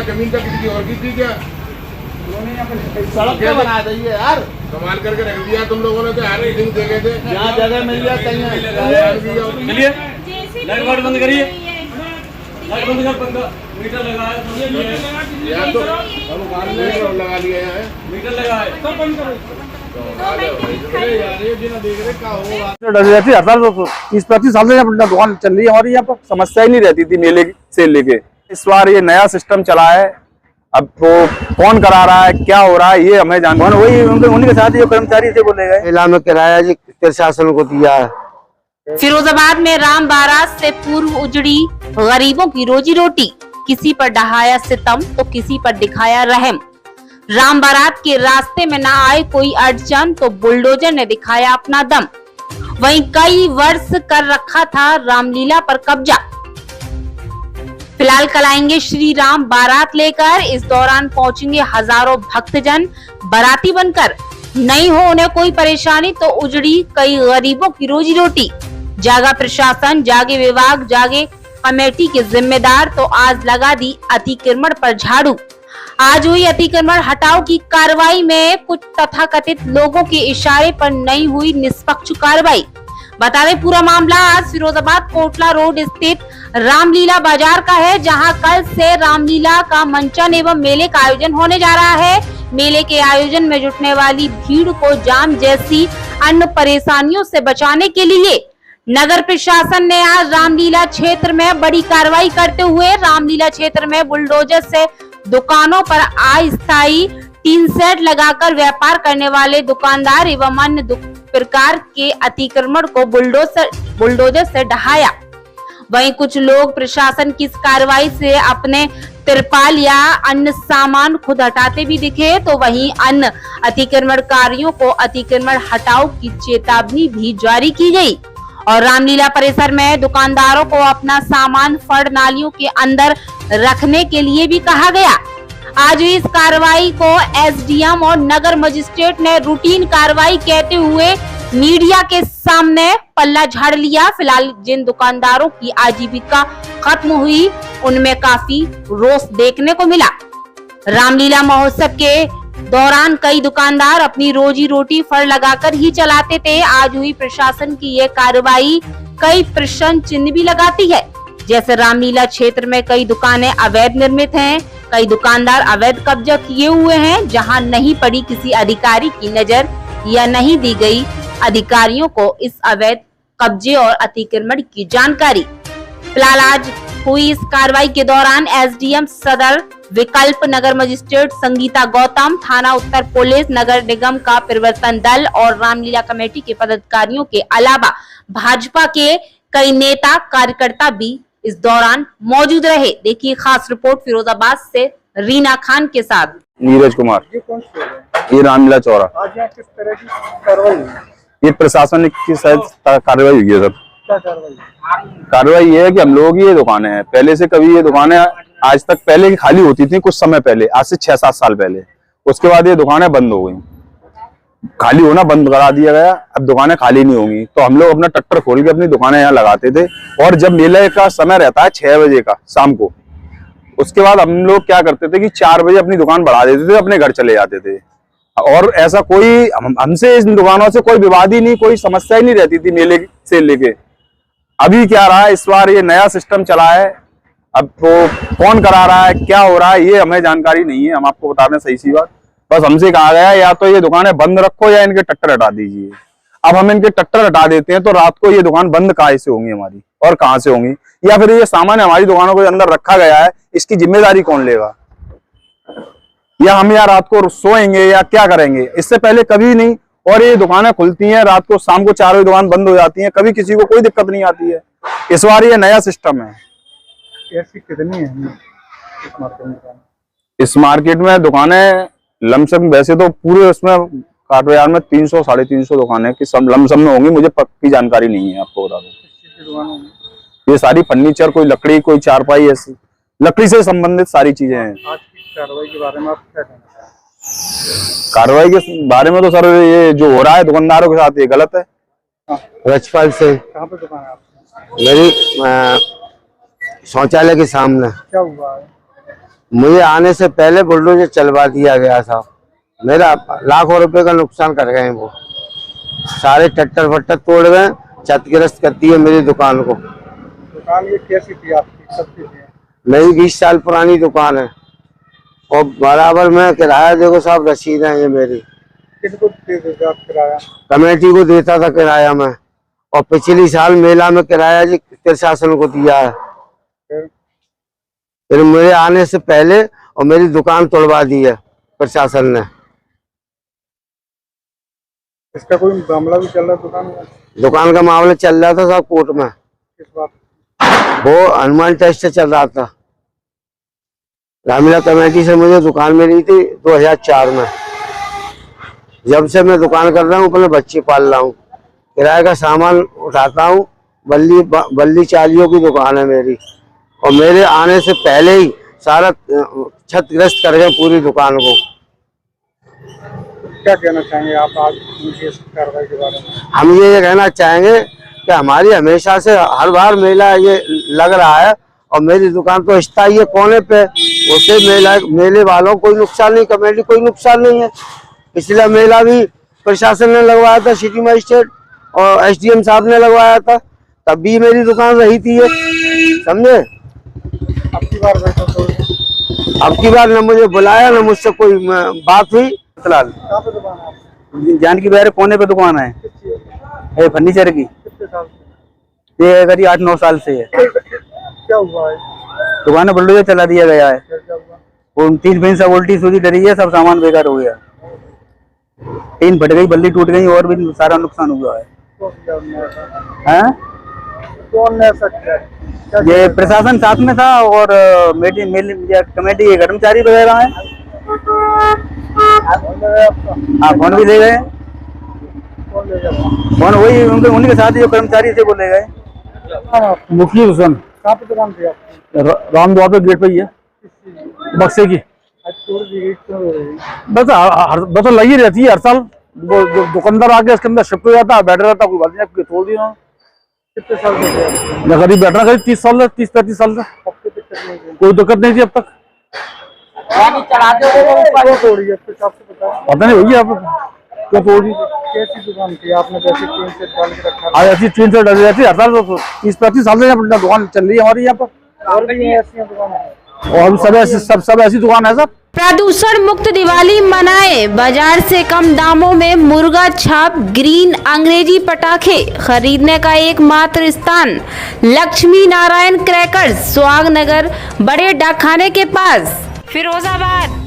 जमीन का किसी और की थी क्या? सड़क पे बना दी है यार, कमाल करके रख दिया तुम लोगों ने। तो हर मीटिंग दे गए थे, यहाँ जगह मिल जाए कहीं। चलिए लाइट वाइट बंद करिए, लाइट बंद कर, मीटर लगाए, यार तो लगा लिया है, मीटर लगाए, सब बंद करो। रहती हर साल 30-35 साल से दुकान चल रही है हमारी। यहाँ पर समस्या ही नहीं रहती थी मेले से लेके। इस बार ये नया सिस्टम चला है, अब वो कौन करा रहा है, क्या हो रहा है, ये हमें जानना। वही उन्हीं के साथ जो कर्मचारी थे बोले गए, मेला में किराया जी प्रशासन को दिया है। फिरोजाबाद में राम बारात से पूर्व उजड़ी गरीबों की रोजी रोटी, किसी पर ढहाया सितम तो किसी पर दिखाया रहम। राम बारात के रास्ते में ना आए कोई अड़चन तो बुलडोजर ने दिखाया अपना दम। वहीं कई वर्ष कर रखा था रामलीला पर कब्जा। फिलहाल कल आएंगे श्री राम बारात लेकर। इस दौरान पहुंचेंगे हजारों भक्तजन बाराती बनकर। नहीं हो उन्हें कोई परेशानी तो उजड़ी कई गरीबों की रोजी रोटी। जागा प्रशासन, जागे विभाग, जागे कमेटी के जिम्मेदार, तो आज लगा दी अतिक्रमण पर झाड़ू। आज हुई अतिक्रमण हटाओ की कार्रवाई में कुछ तथाकथित लोगों के इशारे पर नहीं हुई निष्पक्ष कार्रवाई। बता दें पूरा मामला आज फिरोजाबाद कोटला रोड स्थित रामलीला बाजार का है, जहां कल से रामलीला का मंचन एवं मेले का आयोजन होने जा रहा है। मेले के आयोजन में जुटने वाली भीड़ को जाम जैसी अन्य परेशानियों से बचाने के लिए नगर प्रशासन ने आज रामलीला क्षेत्र में बड़ी कार्रवाई करते हुए रामलीला क्षेत्र में बुलडोजर से दुकानों पर अस्थायी टीन सेट लगाकर व्यापार करने वाले दुकानदार एवं अन्य प्रकार के अतिक्रमण को बुलडोजर से ढहाया। वहीं कुछ लोग प्रशासन की इस कार्रवाई से अपने तिरपाल या अन्य सामान खुद हटाते भी दिखे, तो वहीं अन्य अतिक्रमणकारियों को अतिक्रमण हटाओ की चेतावनी भी जारी की गई और रामलीला परिसर में दुकानदारों को अपना सामान फड़ नालियों के अंदर रखने के लिए भी कहा गया। आज हुई इस कार्रवाई को एसडीएम और नगर मजिस्ट्रेट ने रूटीन कार्रवाई कहते हुए मीडिया के सामने पल्ला झाड़ लिया। फिलहाल जिन दुकानदारों की आजीविका खत्म हुई उनमें काफी रोष देखने को मिला। रामलीला महोत्सव के दौरान कई दुकानदार अपनी रोजी रोटी फड़ लगाकर ही चलाते थे। आज हुई प्रशासन की ये कार्रवाई कई प्रश्न चिन्ह भी लगाती है। जैसे रामलीला क्षेत्र में कई दुकानें अवैध निर्मित हैं, कई दुकानदार अवैध कब्जा किए हुए हैं, जहां नहीं पड़ी किसी अधिकारी की नजर या नहीं दी गई अधिकारियों को इस अवैध कब्जे और अतिक्रमण की जानकारी। फिलहाल आज हुई इस कार्रवाई के दौरान एसडीएम सदर विकल्प, नगर मजिस्ट्रेट संगीता गौतम, थाना उत्तर पुलिस, नगर निगम का प्रवर्तन दल और रामलीला कमेटी के पदाधिकारियों के अलावा भाजपा के कई नेता कार्यकर्ता भी इस दौरान मौजूद रहे। देखिए खास रिपोर्ट फिरोजाबाद से रीना खान के साथ। नीरज कुमार। ये रामलीला चौरा। आज यहाँ किस तरह की कार्रवाई हुई? ये प्रशासन की शायद कार्रवाई हुई है सर। क्या कार्रवाई? कार्रवाई ये है कि हम लोगों की ये दुकानें हैं, पहले से कभी ये दुकानें आज तक पहले की खाली होती थी, कुछ समय पहले, आज से 6-7 साल पहले। उसके बाद ये दुकानें बंद हो गई, खाली होना बंद करा दिया गया। अब दुकानें खाली नहीं होंगी तो हम लोग अपना ट्रैक्टर खोल के अपनी दुकानें यहाँ लगाते थे। और जब मेले का समय रहता है 6 बजे का शाम को, उसके बाद हम लोग क्या करते थे कि 4 बजे अपनी दुकान बढ़ा देते थे, अपने घर चले जाते थे। और ऐसा कोई हमसे इन दुकानों से कोई विवाद ही नहीं, कोई समस्या ही नहीं रहती थी मेले से लेके। अभी क्या रहा है, इस बार ये नया सिस्टम चला है, अब वो कौन करा रहा है, क्या हो रहा है, ये हमें जानकारी नहीं है। हम आपको बता दें सही सी बात, बस हमसे कहा गया या तो ये दुकानें बंद रखो या इनके ट्रैक्टर हटा दीजिए। अब हम इनके ट्रैक्टर हटा देते हैं तो रात को ये दुकान बंद कहाँ से होंगी हमारी, और कहाँ से होंगी, या फिर ये सामान हमारी दुकानों के अंदर रखा गया है, इसकी जिम्मेदारी कौन लेगा, या हम यहाँ रात को सोएंगे या क्या करेंगे। इससे पहले कभी नहीं। और ये दुकानें खुलती हैं रात को, शाम को 4 बजे दुकान बंद हो जाती है, कभी किसी को कोई दिक्कत नहीं आती है। इस बार ये नया सिस्टम है। ऐसी कितनी है इस मार्केट में दुकानें? लमसम वैसे तो पूरे उसमें काट बाजार में 300-350 दुकानें की सब लमसम में होंगी, मुझे पक्की जानकारी नहीं है, आपको बता दूं। ये सारी फर्नीचर, कोई लकड़ी, कोई चारपाई, ऐसी लकड़ी से संबंधित सारी चीजें हैं। आज की कार्रवाई के बारे में आप क्या कहना चाहेंगे? कार्रवाई के बारे में तो सर ये जो हो रहा है दुकानदारों के साथ, ये गलत है। रजपाल से। कहाँ पे दुकान है आपकी? मेरी शौचालय के सामने। क्या हुआ है? मुझे आने से पहले बुलडोजर चलवा दिया गया था। मेरा लाखों रुपए का नुकसान कर गए वो। सारे टट्टर फट्टर तोड़ गए, क्षतिग्रस्त करती है मेरी दुकान को। दुकान ये कैसी थी आपकी, कब की थी? मेरी 20 साल पुरानी दुकान है और बराबर में किराया, देखो साहब रसीद है ये मेरी। किसको देते थे आप किराया? कमेटी को देता था किराया में, और पिछली साल मेला में किराया जी प्रशासन को दिया है। फिर मेरे आने से पहले और मेरी दुकान तोड़वा दी है प्रशासन ने। इसका कोई मामला भी चल रहा है दुकान में? दुकान का मामला चल रहा था साहब कोर्ट में। किस बात? वो हनुमान टेस्ट चल रहा था। रामलीला कमेटी से मुझे दुकान मिली थी 2004 में। जब से मैं दुकान कर रहा हूँ, अपने बच्चे पाल रहा हूँ, किराए का सामान उठाता हूँ। बल्ली चालियों की दुकान है मेरी, और मेरे आने से पहले ही सारा क्षतिग्रस्त कर गए पूरी दुकान को। क्या कहना चाहेंगे आप आज उनकी इस कार्रवाई के बारे में? हम ये कहना चाहेंगे कि हमारी हमेशा से हर बार मेला ये लग रहा है, और मेरी दुकान तो स्थायी है कोने पे। उसे मेले वालों को कोई नुकसान नहीं, कमेटी कोई नुकसान नहीं है। पिछला मेला भी प्रशासन ने लगवाया था, सिटी मजिस्ट्रेट और SDM साहब ने लगवाया था, तब भी मेरी दुकान रही थी ये, समझे। अब की बार न मुझे बुलाया, न मुझसे कोई बात हुई। फिलहाल कहाँ पे दुकान है आपकी? जानकी बिहार कोने पे दुकान है, किस चीज़ की? ये फर्नीचर की। कितने साल से? ये करीब 8-9 साल से है। क्या हुआ है? दुकान में बुलडोजर चला दिया गया है। क्या हुआ? वो 3 फीट से उल्टी सूजी डरी है, सब सामान बेकार हो गया। टीन फट गई, बल्ली टूट गई, और भी सारा नुकसान हुआ है। कौन किया उन्होंने ऐसा? हैं? कौन ने ऐसा किया? क्या ये किया? प्रशासन साथ में था, और कमेटी के कर्मचारी वगैरह हैं। कौन ले गया आपका? हाँ, फोन भी ले गए। कौन ले गया? फोन वही उन्हीं के साथ जो कर्मचारी थे वो ले गए। मुफ्ती हुसैन। कहाँ पे दुकान थी आपकी? राम द्वार पे गेट पे ही है, किस चीज़ की? बक्से की। आज तोड़ दी गई, क्यों हो रही? बस लगी रहती है हर साल। वो दुकानदार आके इसके अंदर शिफ्ट हो जाता है, बैठ रहता, कोई बात नहीं, तोड़ दिया। कितने साल से थे आप? मैं करीब बैठ रहा, करीब 30 साल, 30-35 साल से। अब कोई दिक्कत नहीं थी? कोई दिक्कत नहीं थी अब तक। क्यों तोड़ी है? कुछ आपसे बताया? पता नहीं भैया आप क्यों तोड़ी। कैसी दुकान थी? आपने जैसे टीन से डाल के रखा था? आज ऐसी 3 से डर जाती है हर साल। 30-35 साल से अपना दुकान चल रही है हमारी यहाँ पर, और भी ऐसी दुकानें? और सब ऐसी दुकान है सब। प्रदूषण मुक्त दिवाली मनाए, बाजार से कम दामों में मुर्गा छाप ग्रीन अंग्रेजी पटाखे खरीदने का एकमात्र स्थान लक्ष्मी नारायण क्रैकर्स, सुहाग नगर, बड़े डाकखाने के पास, फिरोजाबाद।